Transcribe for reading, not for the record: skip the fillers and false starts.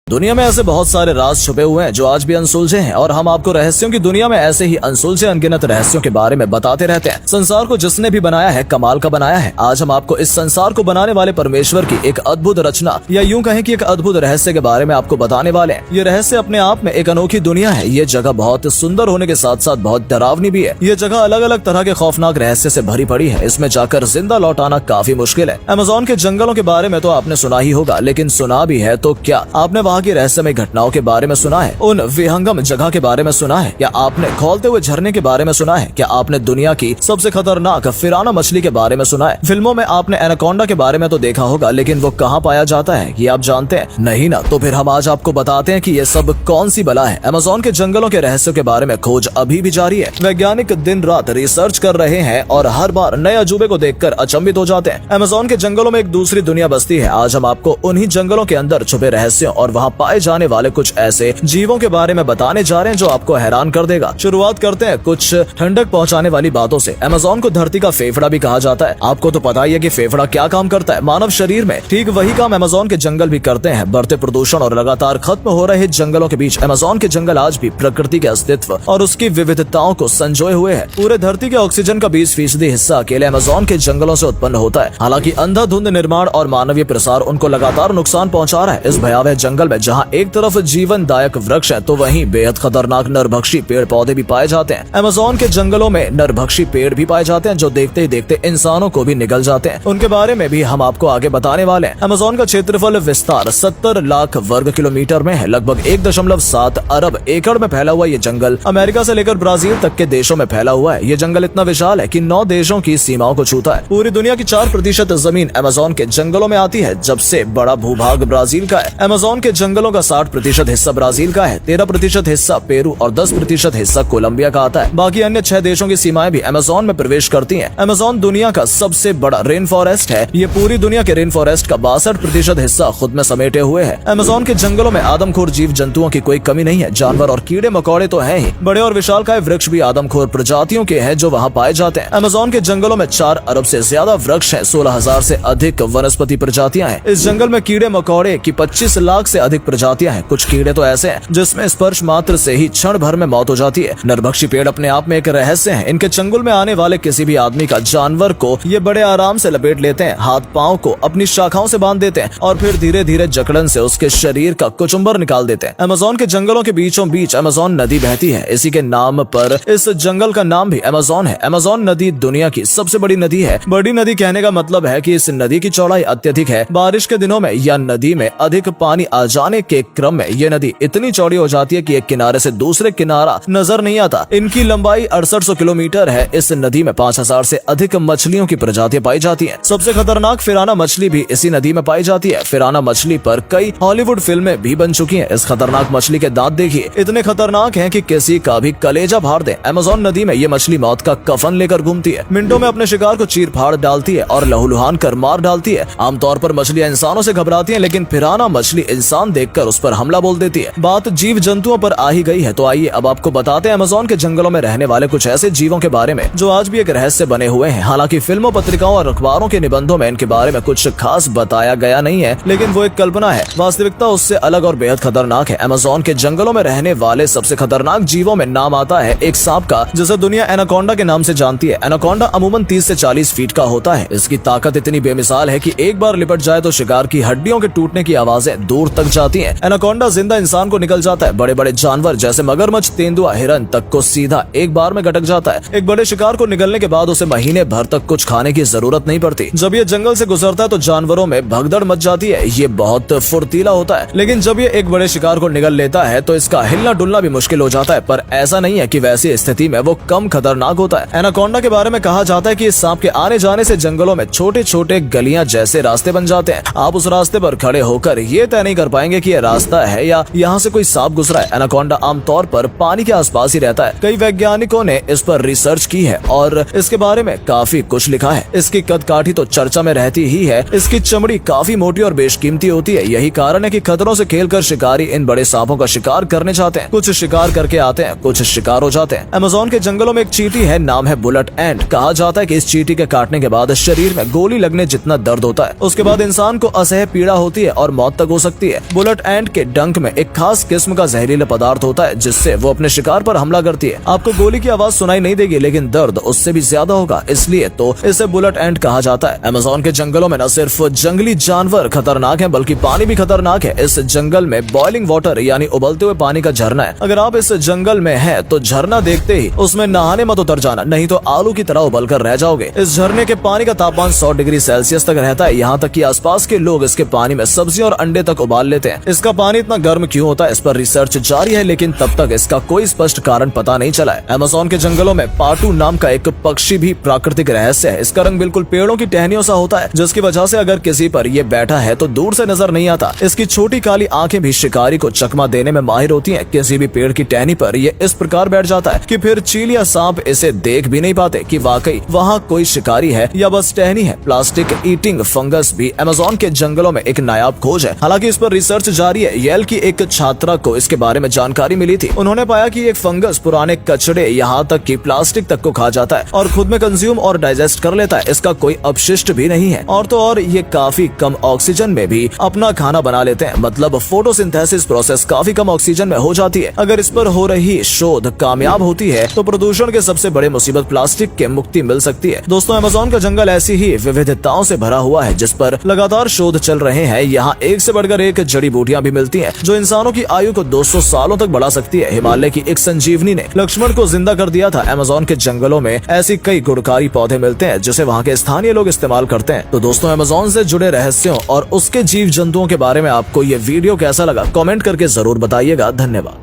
दुनिया में ऐसे बहुत सारे राज छुपे हुए हैं जो आज भी अनसुलझे हैं और हम आपको रहस्यों की दुनिया में ऐसे ही अनसुलझे अनगिनत रहस्यों के बारे में बताते रहते हैं। संसार को जिसने भी बनाया है कमाल का बनाया है। आज हम आपको इस संसार को बनाने वाले परमेश्वर की एक अद्भुत रचना या यूं कहें कि एक अद्भुत रहस्य के बारे में आपको बताने वाले हैं। ये रहस्य अपने आप में एक अनोखी दुनिया है। ये जगह बहुत सुंदर होने के साथ साथ बहुत डरावनी भी है। ये जगह अलग अलग तरह के खौफनाक रहस्य से भरी पड़ी है। इसमें जाकर जिंदा लौट आना काफी मुश्किल है। अमेज़न के जंगलों के बारे में तो आपने सुना ही होगा, लेकिन सुना भी है तो क्या आपने वहाँ की रहस्यमय घटनाओं के बारे में सुना है? उन विहंगम जगह के बारे में सुना है? क्या आपने खौलते हुए झरने के बारे में सुना है? क्या आपने दुनिया की सबसे खतरनाक फिराना मछली के बारे में सुना है? फिल्मों में आपने एनाकोंडा के बारे में तो देखा होगा, लेकिन वो कहाँ पाया जाता है ये आप जानते हैं? नहीं ना। तो फिर हम आज आपको बताते हैं कि ये सब कौन सी बला है। अमेज़न के जंगलों के रहस्यों के बारे में खोज अभी भी जारी है। वैज्ञानिक दिन रात रिसर्च कर रहे हैं और हर बार नए अजूबे को देखकर अचंभित हो जाते हैं। अमेज़न के जंगलों में एक दूसरी दुनिया बसती है। आज हम आपको उन्हीं जंगलों के अंदर छुपे रहस्यों और वहाँ पाए जाने वाले कुछ ऐसे जीवों के बारे में बताने जा रहे हैं जो आपको हैरान कर देगा। शुरुआत करते हैं कुछ ठंडक पहुंचाने वाली बातों से। अमेज़न को धरती का फेफड़ा भी कहा जाता है। आपको तो पता ही है कि फेफड़ा क्या काम करता है मानव शरीर में। ठीक वही काम अमेज़न के जंगल भी करते हैं। बढ़ते प्रदूषण और लगातार खत्म हो रहे जंगलों के बीच अमेज़न के जंगल आज भी प्रकृति के अस्तित्व और उसकी विविधताओं को संजोए हुए है। पूरे धरती के ऑक्सीजन का 20% हिस्सा अकेले अमेज़न के जंगलों से उत्पन्न होता है। हालांकि अंधाधुंध निर्माण और मानवीय प्रसार उनको लगातार नुकसान पहुंचा रहा है। इस भयावह जंगल में जहां एक तरफ जीवनदायक वृक्ष है तो वहीं बेहद खतरनाक नरभक्षी पेड़ पौधे भी पाए जाते हैं। अमेज़न के जंगलों में नरभक्षी पेड़ भी पाए जाते हैं जो देखते ही देखते इंसानों को भी निगल जाते हैं। उनके बारे में भी हम आपको आगे बताने वाले हैं। अमेज़न का क्षेत्रफल विस्तार 70 लाख वर्ग किलोमीटर में है। लगभग 1.7 अरब एकड़ में फैला हुआ ये जंगल अमेरिका से लेकर ब्राजील तक के देशों में फैला हुआ है। ये जंगल इतना विशाल है कि 9 देशों की सीमाओं को छूता है। पूरी दुनिया की 4% जमीन अमेज़न के जंगलों में आती है। जब से बड़ा भूभाग ब्राजील का है। अमेज़न के जंगलों का 60% हिस्सा ब्राजील का है, 13% हिस्सा पेरू और 10% हिस्सा कोलंबिया का आता है। बाकी अन्य 6 देशों की सीमाएं भी अमेज़न में प्रवेश करती हैं। अमेज़न दुनिया का सबसे बड़ा रेन फॉरेस्ट है। ये पूरी दुनिया के रेन फॉरेस्ट का 62% हिस्सा खुद में समेटे हुए है। अमेज़न के जंगलों में आदमखोर जीव जंतुओं की कोई कमी नहीं है। जानवर और कीड़े मकोड़े तो हैं ही, बड़े और विशालकाय वृक्ष भी आदमखोर प्रजातियों के हैं जो वहाँ पाए जाते हैं। अमेज़न के जंगलों में 4 अरब से ज्यादा वृक्ष है, 16,000 से अधिक वनस्पति प्रजातियां हैं। इस जंगल में कीड़े मकोड़े की 25 लाख से अधिक प्रजातियां हैं। कुछ कीड़े तो ऐसे हैं जिसमें स्पर्श मात्र से ही क्षण भर में मौत हो जाती है। नरभक्षी पेड़ अपने आप में एक रहस्य है। इनके चंगुल में आने वाले किसी भी आदमी का जानवर को ये बड़े आराम से लपेट लेते हैं, हाथ पाँव को अपनी शाखाओं से बांध देते हैं और फिर धीरे धीरे जकड़न से उसके शरीर का कुचुम्बर निकाल देते हैं। अमेज़न के जंगलों के बीचों बीच अमेज़न नदी बहती है। इसी के नाम पर इस जंगल का नाम भी अमेज़न है। अमेज़न नदी दुनिया की सबसे बड़ी नदी है। बड़ी नदी कहने का मतलब है कि इस नदी की चौड़ाई अत्यधिक है। बारिश के दिनों में या नदी में अधिक पानी आ जाने के क्रम में ये नदी इतनी चौड़ी हो जाती है कि एक किनारे से दूसरे किनारा नजर नहीं आता। इनकी लंबाई 6800 किलोमीटर है। इस नदी में 5000 से अधिक मछलियों की प्रजातियां पाई जाती हैं। सबसे खतरनाक फिराना मछली भी इसी नदी में पाई जाती है। फिराना मछली पर कई हॉलीवुड फिल्में भी बन चुकी हैं। इस खतरनाक मछली के दांत देखिए, इतने खतरनाक हैं कि किसी का भी कलेजा फाड़ दे। अमेज़न नदी में ये मछली मौत का कफन लेकर घूमती है। मिनटों में अपने शिकार को चीर फाड़ डालती है और लहूलुहान कर मार डालती है। आमतौर पर मछलियां इंसानों से घबराती हैं, लेकिन फिराना मछली इंसान देखकर उस पर हमला बोल देती है। बात जीव जंतुओं पर आ ही गई है तो आइए अब आपको बताते हैं अमेज़न के जंगलों में रहने वाले कुछ ऐसे जीवों के बारे में जो आज भी एक रहस्य बने हुए हैं। हालांकि फिल्मों, पत्रिकाओं और अखबारों के निबंधों में इनके बारे में कुछ खास बताया गया नहीं है, लेकिन वो एक कल्पना है। वास्तविकता उससे अलग और बेहद खतरनाक है। अमेज़न के जंगलों में रहने वाले सबसे खतरनाक जीवों में नाम आता है एक सांप का, जिसे दुनिया एनाकोंडा के नाम से जानती है। एनाकोंडा अमूमन 30 से 40 फीट का होता है। इसकी ताकत इतनी बेमिसाल है कि एक बार लिपट जाए तो शिकार की हड्डियों के टूटने की आवाजें दूर तक जाती हैं। एनाकोंडा जिंदा इंसान को निगल जाता है। बड़े बड़े जानवर जैसे मगरमच्छ, तेंदुआ, हिरन तक को सीधा एक बार में गटक जाता है। एक बड़े शिकार को निगलने के बाद उसे महीने भर तक कुछ खाने की जरूरत नहीं पड़ती। जब ये जंगल से गुजरता है तो जानवरों में भगदड़ मच जाती है। ये बहुत फुर्तीला होता है, लेकिन जब ये एक बड़े शिकार को निगल लेता है तो इसका हिलना डुलना भी मुश्किल हो जाता है। पर ऐसा नहीं है कि वैसी स्थिति में वो कम खतरनाक होता है। एनाकोंडा के बारे में कहा जाता है कि इस सांप के आने जाने से जंगलों में छोटे छोटे गलियां जैसे रास्ते बन जाते हैं। आप उस रास्ते पर खड़े होकर ये तय नहीं कर पाएंगे कि यह रास्ता है या यहाँ से कोई सांप गुजरा है। एनाकोंडा आमतौर पर पानी के आसपास ही रहता है। कई वैज्ञानिकों ने इस पर रिसर्च की है और इसके बारे में काफी कुछ लिखा है। इसकी कदकाठी तो चर्चा में रहती ही है। इसकी चमड़ी काफी मोटी और बेशकीमती होती है। यही कारण है कि खतरों से खेलकर शिकारी इन बड़े सांपों का शिकार करने चाहते हैं। कुछ शिकार करके आते हैं, कुछ शिकार हो जाते हैं। अमेज़न के जंगलों में एक चींटी है, नाम है बुलेट एंट। कहा जाता है कि इस चींटी के काटने के बाद शरीर में गोली लगने जितना दर्द होता है। उसके बाद इंसान को असह्य पीड़ा होती है और मौत तक हो सकती है। बुलेट एंट के डंक में एक खास किस्म का जहरीला पदार्थ होता है जिससे वो अपने शिकार पर हमला करती है। आपको गोली की आवाज सुनाई नहीं देगी लेकिन दर्द उससे भी ज्यादा होगा, इसलिए तो इसे बुलेट एंट कहा जाता है। अमेज़न के जंगलों में न सिर्फ जंगली जानवर खतरनाक हैं बल्कि पानी भी खतरनाक है। इस जंगल में बॉइलिंग वाटर यानी उबलते हुए पानी का झरना है। अगर आप इस जंगल में हैं तो झरना देखते ही उसमें नहाने मत उतर जाना, नहीं तो आलू की तरह उबल कर रह जाओगे। इस झरने के पानी का तापमान 100 डिग्री सेल्सियस तक रहता है, यहाँ तक कि आसपास के लोग इसके पानी में सब्जियां और अंडे तक उबाल लेते हैं। इसका पानी इतना गर्म क्यों होता है, इस पर रिसर्च जारी है लेकिन तब तक इसका कोई स्पष्ट कारण पता नहीं चला है। अमेज़न के जंगलों में पाटू नाम का एक पक्षी भी प्राकृतिक रहस्य है। इसका रंग बिल्कुल पेड़ों की टहनियों सा होता है, जिसकी वजह से अगर किसी पर ये बैठा है तो दूर से नजर नहीं आता। इसकी छोटी काली आंखें भी शिकारी को चकमा देने में माहिर होती हैं। किसी भी पेड़ की टहनी पर ये इस प्रकार बैठ जाता है कि फिर चील या सांप इसे देख भी नहीं पाते कि वाकई वहाँ कोई शिकारी है या बस टहनी है। प्लास्टिक ईटिंग फंगस भी अमेज़न के जंगलों में एक नायाब खोज है। हालांकि इस पर रिसर्च जारी है। येल की एक छात्रा को इसके बारे में जानकारी मिली थी। उन्होंने पाया कि एक फंगस पुराने कचड़े यहाँ तक कि प्लास्टिक तक को खा जाता है और खुद में कंज्यूम और डाइजेस्ट कर लेता है। इसका कोई अपशिष्ट भी नहीं है और तो और ये काफी कम ऑक्सीजन में भी अपना खाना बना लेते हैं। मतलब फोटोसिंथेसिस प्रोसेस काफी कम ऑक्सीजन में हो जाती है। अगर इस पर हो रही शोध कामयाब होती है तो प्रदूषण के सबसे बड़े मुसीबत प्लास्टिक के मुक्ति मिल सकती है। दोस्तों, अमेज़न का जंगल ऐसी ही विविधताओं से भरा हुआ है जिस पर लगातार शोध चल रहे हैं। यहाँ एक से बढ़कर एक जड़ी बूटियां भी मिलती हैं जो इंसानों की आयु को 200 सालों तक बढ़ा सकती है। हिमालय की एक संजीवनी ने लक्ष्मण को जिंदा कर दिया था। अमेज़न के जंगलों में ऐसी कई गुणकारी पौधे मिलते हैं जिसे वहाँ के स्थानीय लोग इस्तेमाल करते हैं। तो दोस्तों, अमेज़न से जुड़े रहस्यों और उसके जीव जंतुओं के बारे में आपको ये वीडियो कैसा लगा, कमेंट करके जरूर बताइएगा। धन्यवाद।